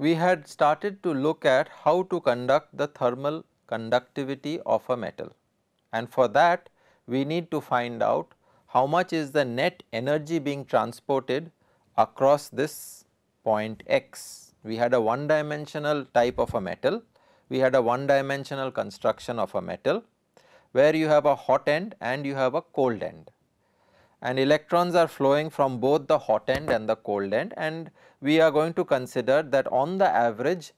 we had started to look at how to conduct the thermal conductivity of a metal, and for that we need to find out how much is the net energy being transported across this point x. We had a one dimensional type of a metal, we had a one dimensional construction of a metal where you have a hot end and you have a cold end, and electrons are flowing from both the hot end and the cold end, and we are going to consider that on the average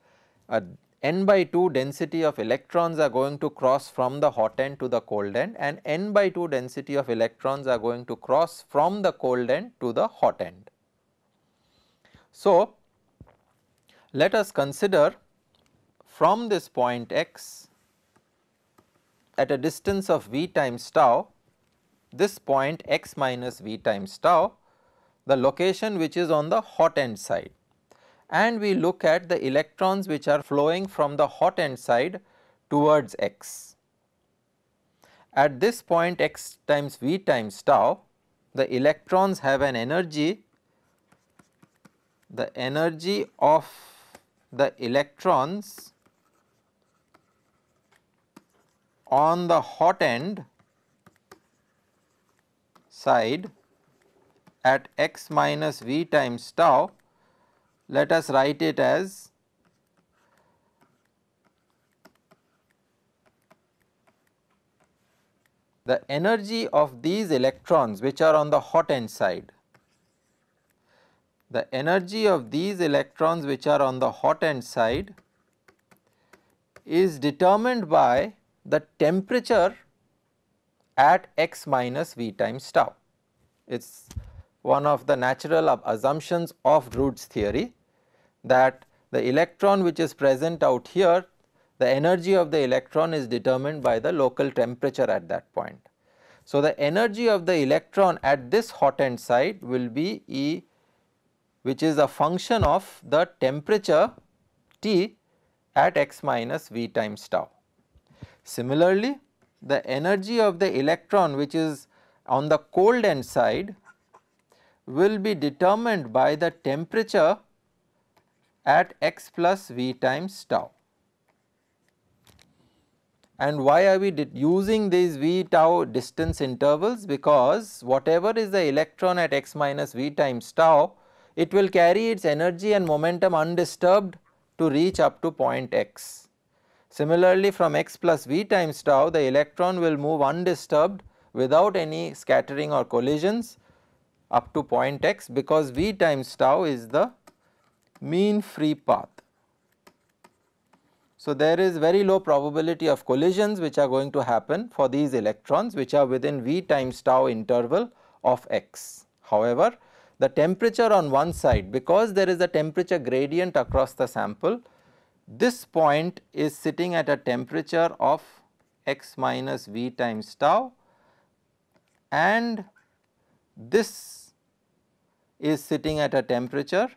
a n by 2 density of electrons are going to cross from the hot end to the cold end, and n by 2 density of electrons are going to cross from the cold end to the hot end. So, let us consider from this point x at a distance of v times tau, this point x minus v times tau, the location which is on the hot end side, and we look at the electrons which are flowing from the hot end side towards x. At this point x times v times tau, the electrons have an energy, the energy of the electrons on the hot end side at x minus v times tau, let us write it as the energy of these electrons which are on the hot end side. The energy of these electrons which are on the hot end side is determined by the temperature at x minus v times tau. It is one of the natural assumptions of Drude's theory that the electron which is present out here, the energy of the electron is determined by the local temperature at that point. So, the energy of the electron at this hot end side will be E, which is a function of the temperature T at x minus v times tau. Similarly, the energy of the electron which is on the cold end side will be determined by the temperature at x plus v times tau. And why are we using these v tau distance intervals? Because whatever is the electron at x minus v times tau, it will carry its energy and momentum undisturbed to reach up to point x. Similarly, from x plus v times tau, the electron will move undisturbed without any scattering or collisions up to point x, because v times tau is the mean free path. So, there is very low probability of collisions which are going to happen for these electrons which are within v times tau interval of x. However, the temperature on one side, because there is a temperature gradient across the sample, this point is sitting at a temperature of x minus v times tau, and this is sitting at a temperature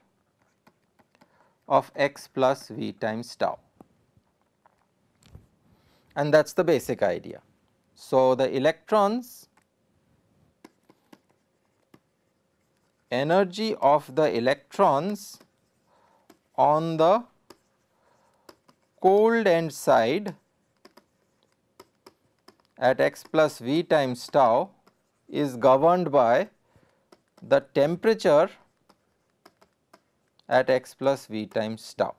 of x plus v times tau, and that is the basic idea. So, the electrons, energy of the electrons on the cold end side at x plus v times tau is governed by the temperature at x plus v times tau,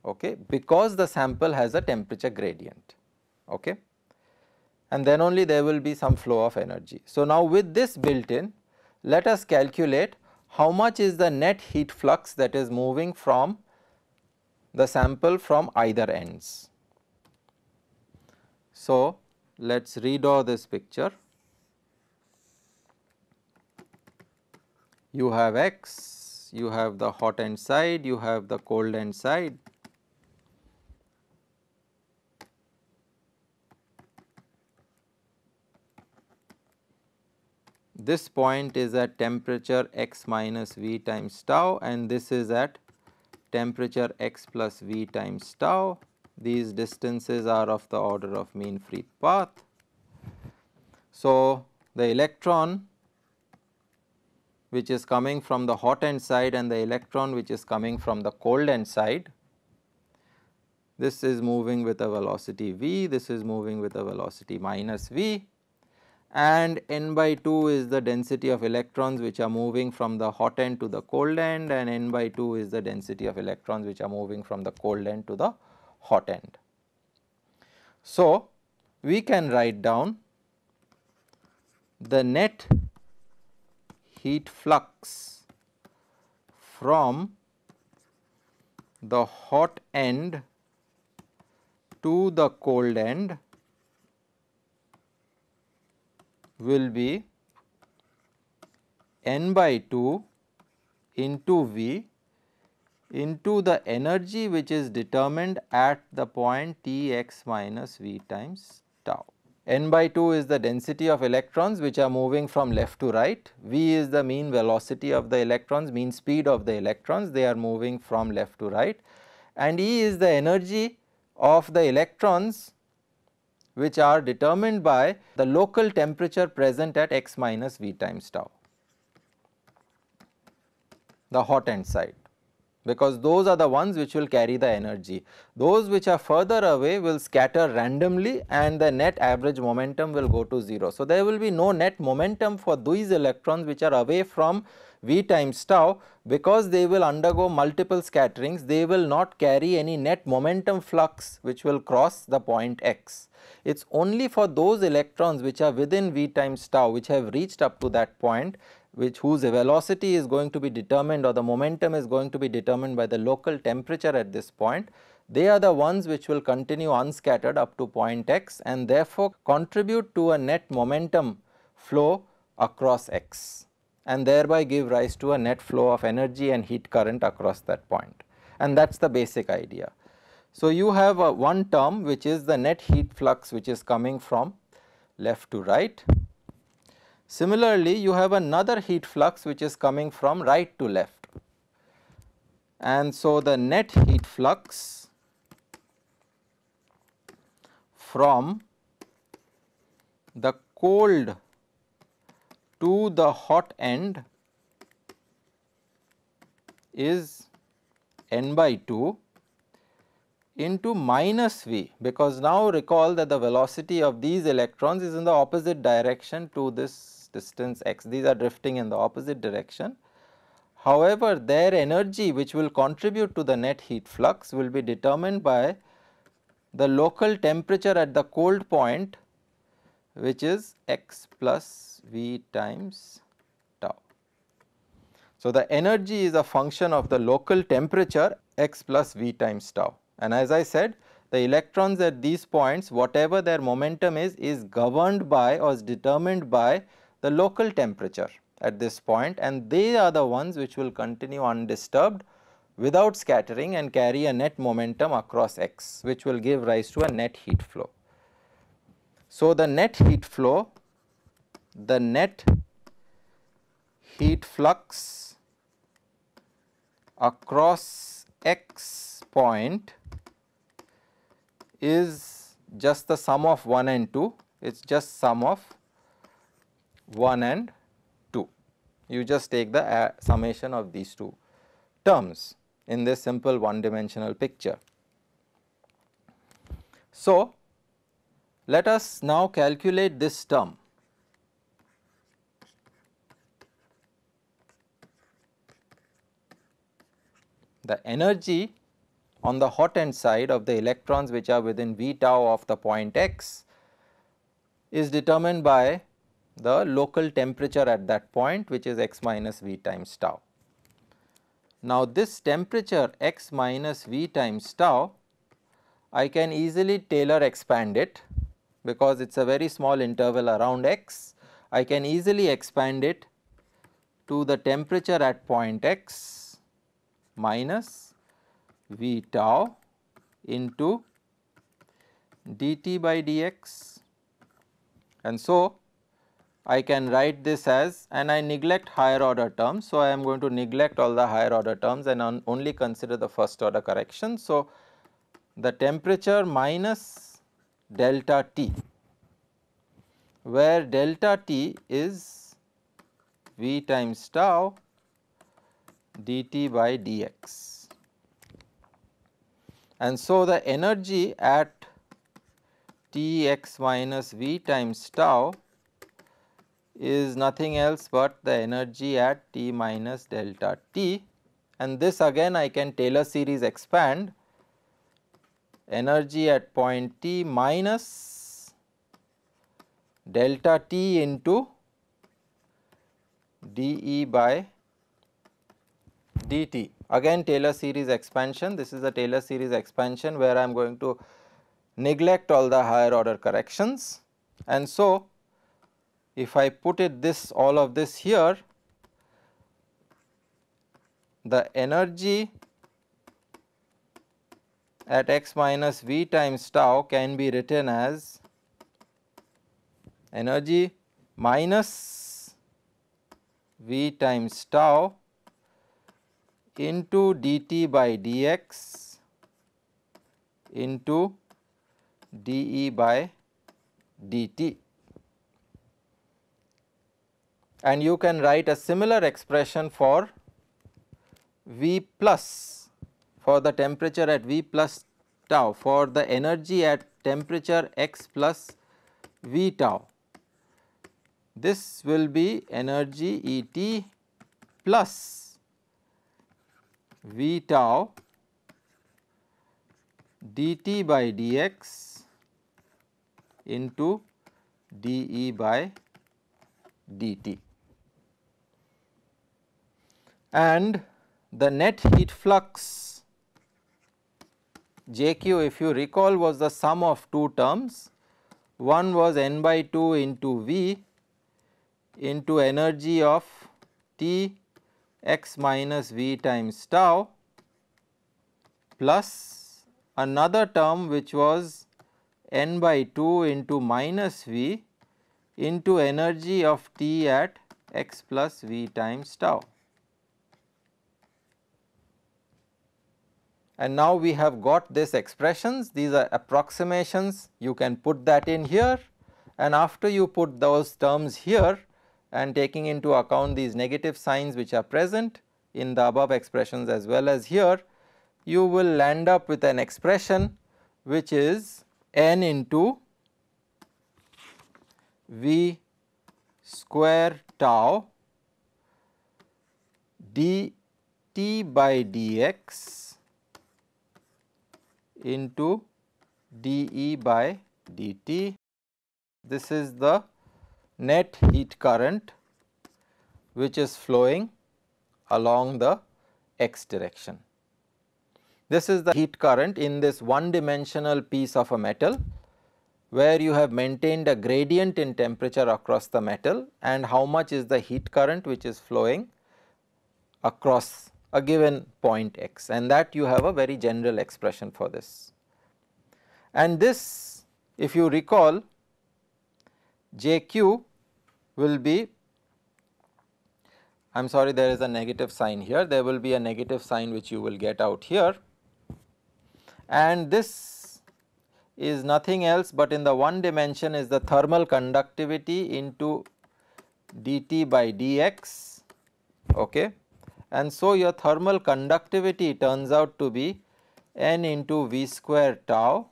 okay, because the sample has a temperature gradient, okay, and then only there will be some flow of energy. So, now with this built in, let us calculate how much is the net heat flux that is moving from the sample from either ends. So, let us redraw this picture. You have x, you have the hot end side, you have the cold end side. This point is at temperature x minus v times tau, and this is at temperature x plus v times tau. These distances are of the order of mean free path. So, the electron which is coming from the hot end side and the electron which is coming from the cold end side. This is moving with a velocity v, this is moving with a velocity minus v, and n by 2 is the density of electrons which are moving from the hot end to the cold end, and n by 2 is the density of electrons which are moving from the cold end to the hot end. So, we can write down the net heat flux from the hot end to the cold end will be n by 2 into V into the energy which is determined at the point T x minus V times tau. N by 2 is the density of electrons which are moving from left to right, V is the mean velocity of the electrons, mean speed of the electrons, they are moving from left to right, and E is the energy of the electrons which are determined by the local temperature present at x minus V times tau, the hot end side, because those are the ones which will carry the energy. Those which are further away will scatter randomly and the net average momentum will go to 0. So, there will be no net momentum for these electrons which are away from V times tau, because they will undergo multiple scatterings, they will not carry any net momentum flux which will cross the point x. It is only for those electrons which are within V times tau, which have reached up to that point, whose velocity is going to be determined, or the momentum is going to be determined by the local temperature at this point. They are the ones which will continue unscattered up to point x and therefore contribute to a net momentum flow across x, and thereby give rise to a net flow of energy and heat current across that point, and that is the basic idea. So, you have one term which is the net heat flux which is coming from left to right. Similarly, you have another heat flux which is coming from right to left, and so the net heat flux from the cold to the hot end is n by 2 into minus V, because now recall that the velocity of these electrons is in the opposite direction to this distance x, these are drifting in the opposite direction. However, their energy which will contribute to the net heat flux will be determined by the local temperature at the cold point, which is x plus V times tau. So, the energy is a function of the local temperature x plus V times tau, and as I said, the electrons at these points, whatever their momentum is governed by or is determined by the local temperature at this point, and they are the ones which will continue undisturbed without scattering and carry a net momentum across x, which will give rise to a net heat flow. So, the net heat flow, the net heat flux across x point is just the sum of 1 and 2, it is just sum of 1 and 2. You just take the summation of these two terms in this simple one dimensional picture. So, let us now calculate this term. The energy on the hot end side of the electrons which are within V tau of the point x is determined by the local temperature at that point, which is x minus V times tau. Now, this temperature x minus V times tau, I can easily Taylor expand it, because it is a very small interval around x. I can easily expand it to the temperature at point x minus V tau into dt by dx, and so I can write this as, and I neglect higher order terms. So, I am going to neglect all the higher order terms and only consider the first order correction. So, the temperature minus delta T, where delta T is V times tau dt by dx. And so, the energy at Tx minus V times tau is nothing else but the energy at T minus delta T, and this again I can Taylor series expand energy at point T minus delta T into dE by dt. Again Taylor series expansion, this is a Taylor series expansion where I am going to neglect all the higher order corrections, and so if I put it this all of this here, the energy at x minus V times tau can be written as energy minus V times tau into dt by dx into dE by dt. And you can write a similar expression for V plus, for the temperature at V plus tau, for the energy at temperature x plus V tau. This will be energy Et plus V tau dt by dx into dE by dt. And the net heat flux Jq, if you recall, was the sum of two terms. One was n by 2 into V into energy of T x minus V times tau plus another term which was n by 2 into minus V into energy of T at x plus V times tau. And now we have got these expressions, these are approximations, you can put that in here, and after you put those terms here and taking into account these negative signs which are present in the above expressions as well as here, you will land up with an expression which is n into V square tau dt by dx into dE by dt. This is the net heat current which is flowing along the x direction. This is the heat current in this one dimensional piece of a metal where you have maintained a gradient in temperature across the metal, and how much is the heat current which is flowing across a given point x, and that you have a very general expression for this. And this, if you recall, Jq will be, I am sorry, there is a negative sign here, there will be a negative sign which you will get out here, and this is nothing else but in the one dimension is the thermal conductivity into dt by dx, okay. And so your thermal conductivity turns out to be n into V square tau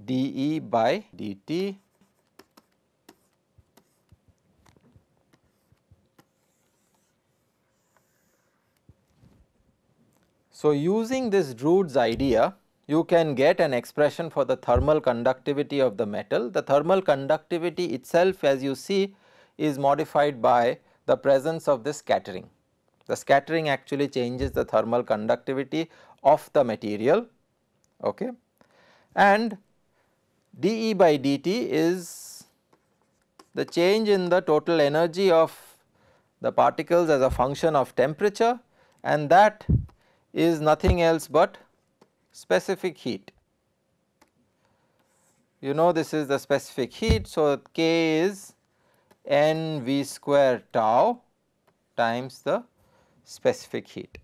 dE by dt So, using this Drude's idea, you can get an expression for the thermal conductivity of the metal. The thermal conductivity itself, as you see, is modified by the presence of this scattering. The scattering actually changes the thermal conductivity of the material, okay. And dE by dt is the change in the total energy of the particles as a function of temperature, and that is nothing else but specific heat. You know this is the specific heat. So, K is n V square tau times the specific heat.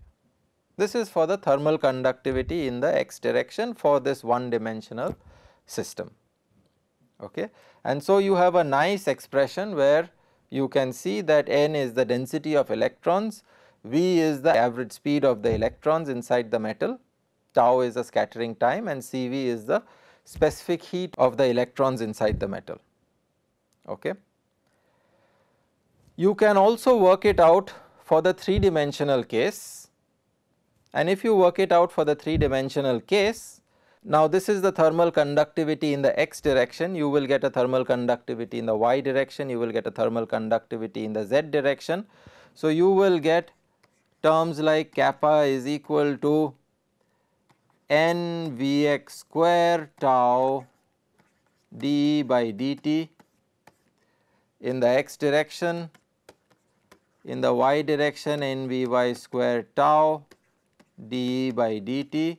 This is for the thermal conductivity in the x direction for this one dimensional system, okay. And so, you have a nice expression where you can see that n is the density of electrons, v is the average speed of the electrons inside the metal, tau is the scattering time, and Cv is the specific heat of the electrons inside the metal. Okay. You can also work it out for the 3-dimensional case, and if you work it out for the 3-dimensional case, now this is the thermal conductivity in the x direction, you will get a thermal conductivity in the y direction, you will get a thermal conductivity in the z direction. So, you will get terms like kappa is equal to n Vx square tau dE by dt in the x direction, in the y direction n Vy square tau dE by dt,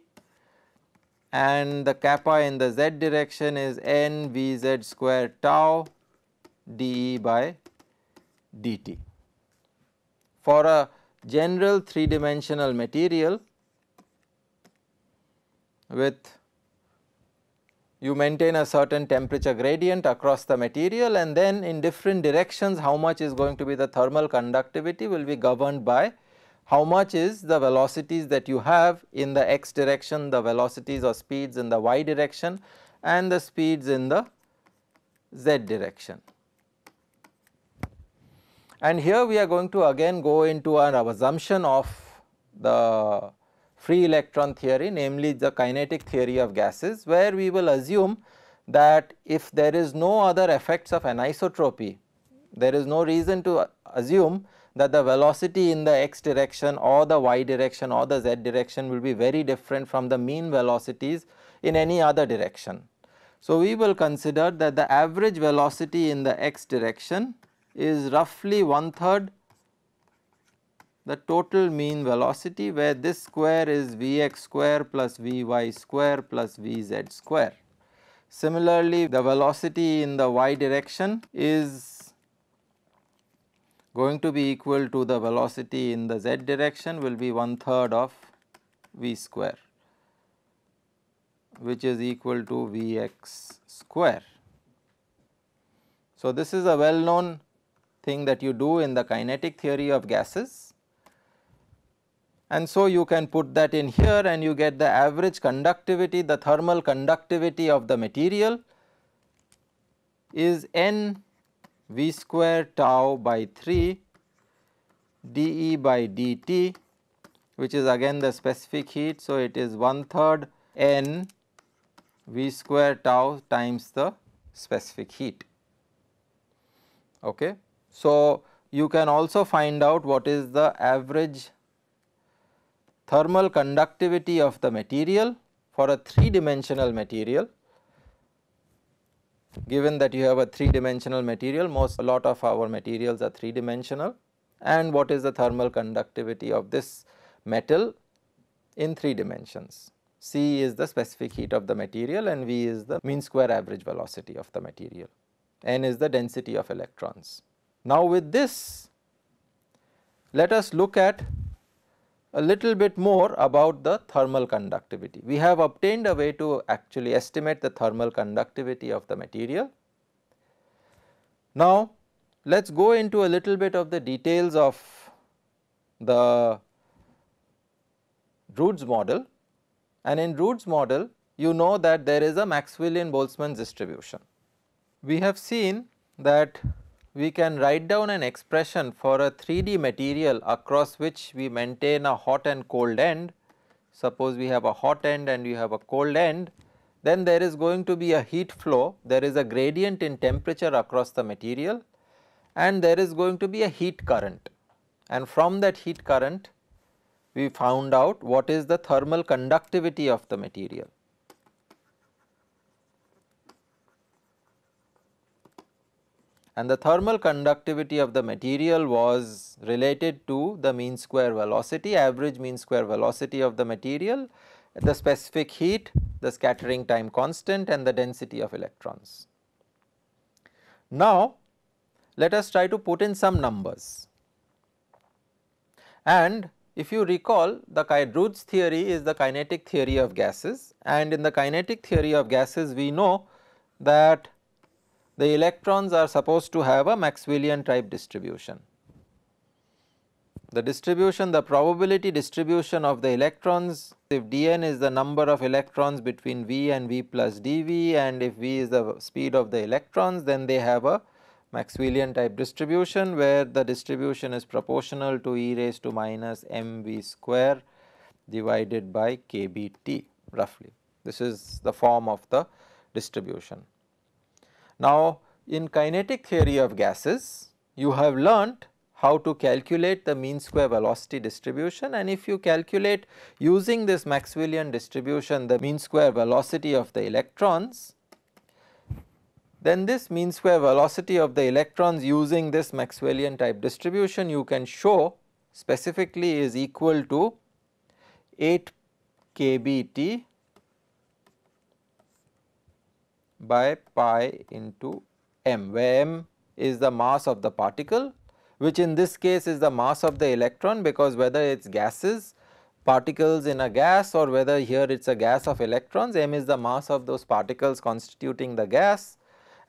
and the kappa in the z direction is n Vz square tau dE by dt. For a general 3-dimensional material with you maintain a certain temperature gradient across the material, and then in different directions how much is going to be the thermal conductivity will be governed by how much is the velocities that you have in the x direction, the velocities or speeds in the y direction, and the speeds in the z direction. And here we are going to again go into an assumption of the free electron theory, namely the kinetic theory of gases, where we will assume that if there is no other effects of anisotropy, there is no reason to assume that the velocity in the x direction or the y direction or the z direction will be very different from the mean velocities in any other direction. So, we will consider that the average velocity in the x direction is roughly 1/3 the total mean velocity, where this square is Vx square plus Vy square plus Vz square. Similarly, the velocity in the y direction is going to be equal to the velocity in the z direction, will be 1/3 of V square, which is equal to Vx square. So, this is a well known thing that you do in the kinetic theory of gases, and so you can put that in here and you get the average conductivity, the thermal conductivity of the material is n V square tau by 3 dE by dt, which is again the specific heat. So, it is 1/3 n V square tau times the specific heat. Okay. So, you can also find out what is the average thermal conductivity of the material for a 3-dimensional material, given that you have a 3-dimensional material, a lot of our materials are 3-dimensional, and what is the thermal conductivity of this metal in 3 dimensions. C is the specific heat of the material and V is the mean square average velocity of the material, N is the density of electrons. Now, with this, let us look at a little bit more about the thermal conductivity. We have obtained a way to actually estimate the thermal conductivity of the material. Now, let us go into a little bit of the details of the Drude's model, and in Drude's model you know that there is a Maxwellian-Boltzmann distribution. We have seen that we can write down an expression for a 3D material across which we maintain a hot and cold end. Suppose we have a hot end and we have a cold end, then there is going to be a heat flow, there is a gradient in temperature across the material, and there is going to be a heat current, and from that heat current we found out what is the thermal conductivity of the material. And the thermal conductivity of the material was related to the mean square velocity, average mean square velocity of the material, the specific heat, the scattering time constant, and the density of electrons. Now, let us try to put in some numbers. And if you recall, the Drude's theory is the kinetic theory of gases, and in the kinetic theory of gases we know that the electrons are supposed to have a Maxwellian type distribution. The distribution, the probability distribution of the electrons, if dn is the number of electrons between v and v plus dv, and if v is the speed of the electrons, then they have a Maxwellian type distribution where the distribution is proportional to e raised to minus mv square divided by kBt roughly. This is the form of the distribution. Now, in kinetic theory of gases, you have learnt how to calculate the mean square velocity distribution, and if you calculate using this Maxwellian distribution the mean square velocity of the electrons, then this mean square velocity of the electrons using this Maxwellian type distribution you can show specifically is equal to 8 kBt by pi into m, where m is the mass of the particle, which in this case is the mass of the electron, because whether it is gases, particles in a gas, or whether here it is a gas of electrons, m is the mass of those particles constituting the gas,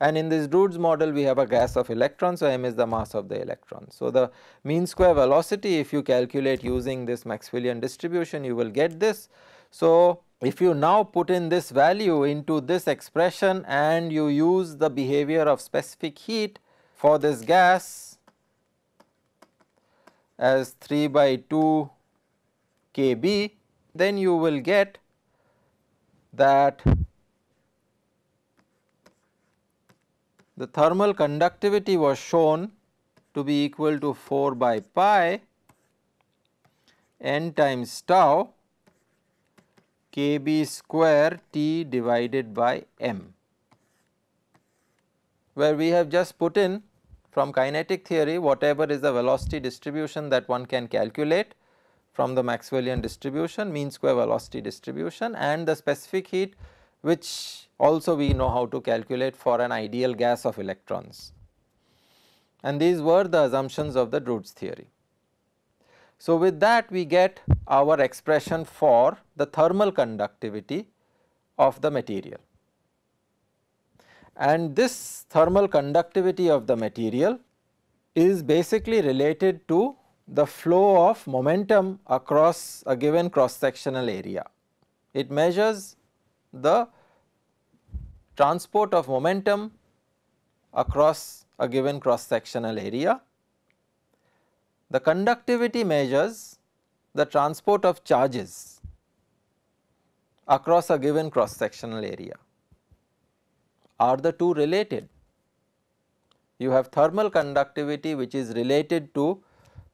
and in this Drude's model we have a gas of electrons, so m is the mass of the electron. So, the mean square velocity, if you calculate using this Maxwellian distribution, you will get this. So, if you now put in this value into this expression and you use the behavior of specific heat for this gas as 3 by 2 kb, then you will get that the thermal conductivity was shown to be equal to 4 by pi n times tau kb square T divided by m, where we have just put in from kinetic theory whatever is the velocity distribution that one can calculate from the Maxwellian distribution, mean square velocity distribution, and the specific heat, which also we know how to calculate for an ideal gas of electrons, and these were the assumptions of the Drude's theory. So, with that we get our expression for the thermal conductivity of the material, and this thermal conductivity of the material is basically related to the flow of momentum across a given cross sectional area. It measures the transport of momentum across a given cross sectional area. The conductivity measures the transport of charges across a given cross sectional area. Are the two related? You have thermal conductivity which is related to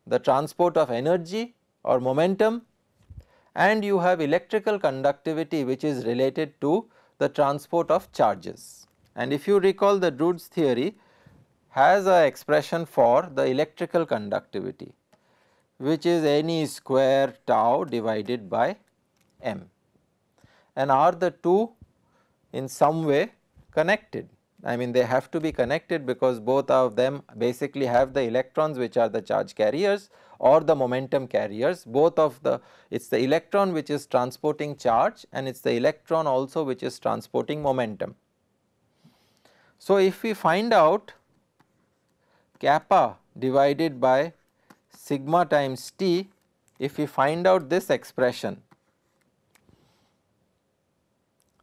the transport of energy or momentum, and you have electrical conductivity which is related to the transport of charges. And if you recall, the Drude's theory has a expression for the electrical conductivity, which is Ne square tau divided by m, and are the two in some way connected? I mean, they have to be connected because both of them basically have the electrons which are the charge carriers or the momentum carriers. Both of the, it is the electron which is transporting charge, and it is the electron also which is transporting momentum. So, if we find out kappa divided by sigma times T, if we find out this expression,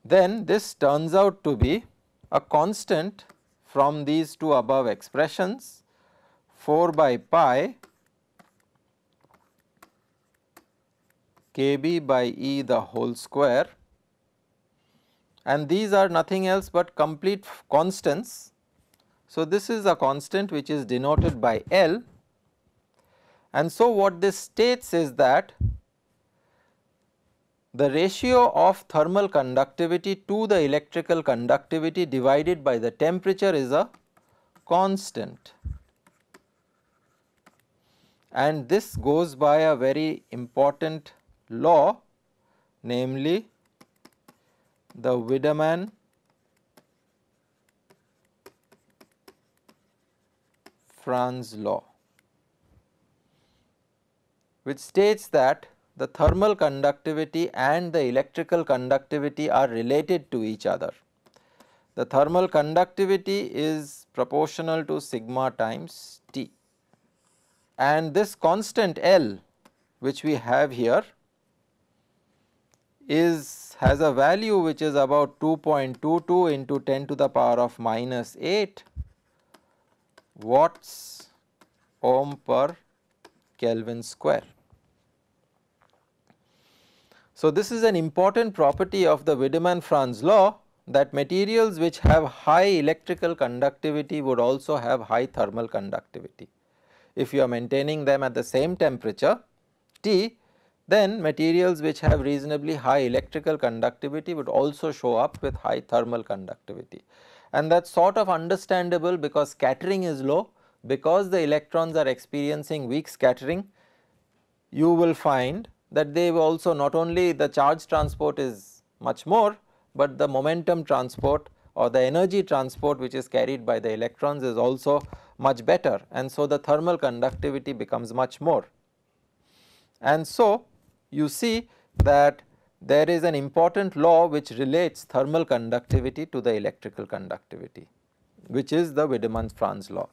then this turns out to be a constant from these two above expressions, 4 by pi kb by E the whole square, and these are nothing else but complete constants. So, this is a constant which is denoted by L, and so what this states is that the ratio of thermal conductivity to the electrical conductivity divided by the temperature is a constant, and this goes by a very important law, namely the Widman France law, which states that the thermal conductivity and the electrical conductivity are related to each other. the thermal conductivity is proportional to sigma times T, and this constant L which we have here has a value which is about 2.22 into 10 to the power of minus 8 watts ohm per Kelvin square. So, this is an important property of the Widman France law, that materials which have high electrical conductivity would also have high thermal conductivity. If you are maintaining them at the same temperature T, then materials which have reasonably high electrical conductivity would also show up with high thermal conductivity. And that is sort of understandable because scattering is low, because the electrons are experiencing weak scattering. You will find that they will also, not only the charge transport is much more, but the momentum transport or the energy transport which is carried by the electrons is also much better, and so the thermal conductivity becomes much more. And so, you see that there is an important law which relates thermal conductivity to the electrical conductivity, which is the Widman France law.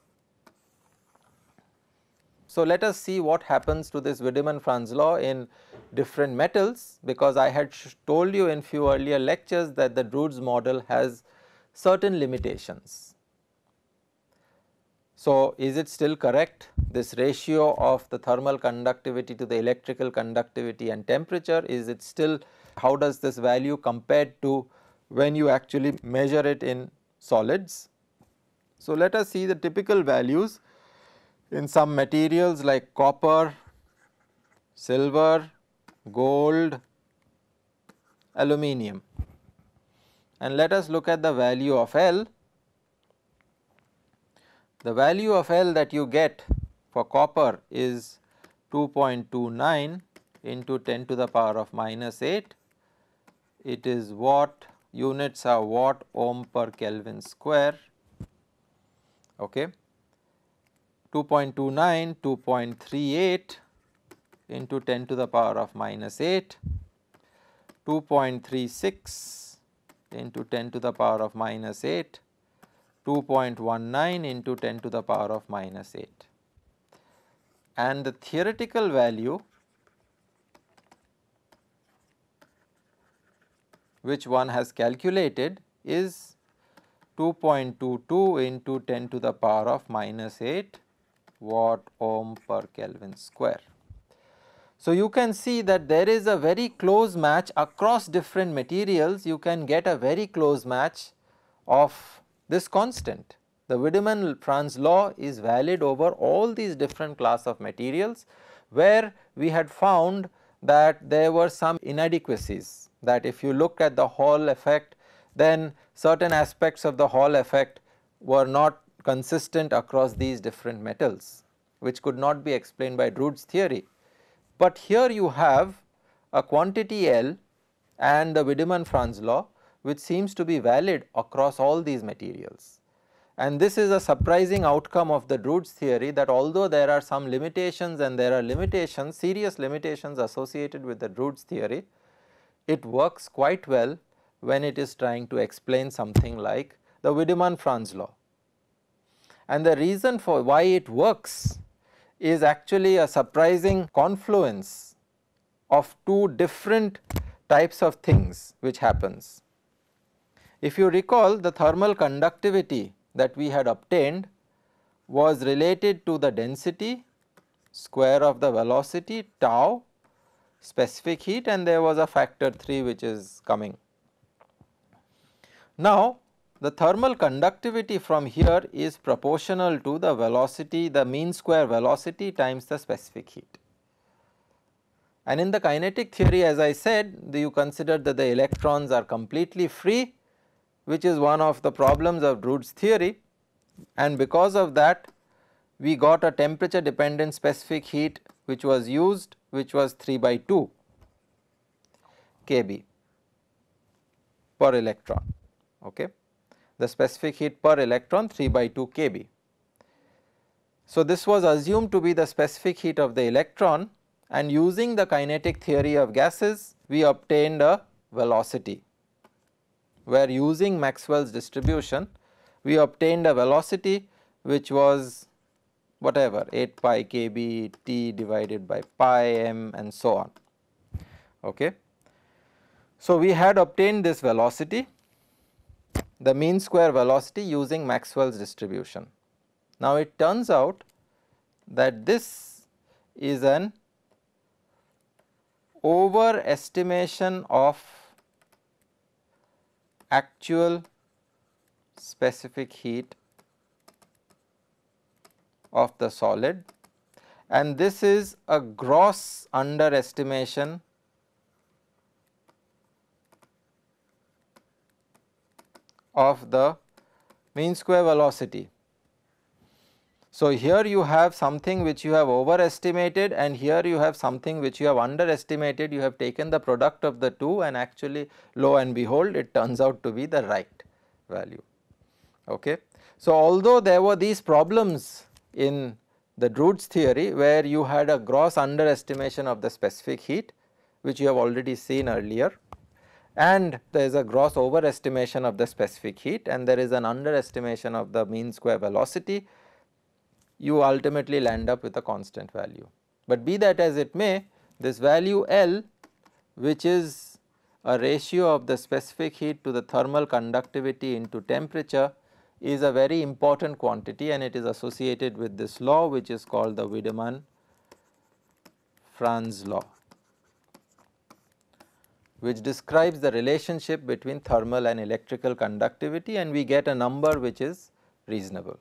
So, let us see what happens to this Widman France law in different metals, because I had told you in few earlier lectures that the Drude's model has certain limitations. So, is it still correct, this ratio of the thermal conductivity to the electrical conductivity and temperature, is it still, how does this value compare to when you actually measure it in solids? So, let us see the typical values in some materials like copper, silver, gold, aluminium, and let us look at the value of L. The value of L that you get for copper is 2.29 into 10 to the power of minus 8. It is watt, units are watt ohm per Kelvin square. Okay. 2.29, 2.38 into 10 to the power of minus 8, 2.36 into 10 to the power of minus 8, 2.19 into 10 to the power of minus 8, and the theoretical value which one has calculated is 2.22 into 10 to the power of minus 8 watt ohm per Kelvin square. So, you can see that there is a very close match across different materials. You can get a very close match of this constant. The Widman France law is valid over all these different class of materials, where we had found that there were some inadequacies, that if you look at the Hall effect, then certain aspects of the Hall effect were not consistent across these different metals, which could not be explained by Drude's theory. But here you have a quantity L and the Widman France law, which seems to be valid across all these materials. And this is a surprising outcome of the Drude's theory, that although there are some limitations, and there are limitations, serious limitations associated with the Drude's theory, it works quite well when it is trying to explain something like the Widman France law. And the reason for why it works is actually a surprising confluence of two different types of things which happens. If you recall, the thermal conductivity that we had obtained was related to the density square of the velocity tau specific heat, and there was a factor 3 which is coming. Now, the thermal conductivity from here is proportional to the velocity, the mean square velocity times the specific heat. And in the kinetic theory, as I said, you consider that the electrons are completely free, which is one of the problems of Drude's theory, and because of that we got a temperature dependent specific heat which was used, which was 3/2 kb per electron. Okay. The specific heat per electron 3/2 kb. So, this was assumed to be the specific heat of the electron, and using the kinetic theory of gases we obtained a velocity where using Maxwell's distribution we obtained a velocity which was whatever 8 pi kb t divided by pi m and so on. Okay. So, we had obtained this velocity, the mean square velocity, using Maxwell's distribution. Now, it turns out that this is an overestimation of actual specific heat of the solid, and this is a gross underestimation of the mean square velocity. So, here you have something which you have overestimated and here you have something which you have underestimated. You have taken the product of the two and actually lo and behold it turns out to be the right value. Okay. So, although there were these problems in the Drude's theory where you had a gross underestimation of the specific heat which you have already seen earlier, and there is a gross overestimation of the specific heat and there is an underestimation of the mean square velocity, you ultimately land up with a constant value. But be that as it may, this value L, which is a ratio of the specific heat to the thermal conductivity into temperature, is a very important quantity and it is associated with this law which is called the Widman France law, which describes the relationship between thermal and electrical conductivity, and we get a number which is reasonable.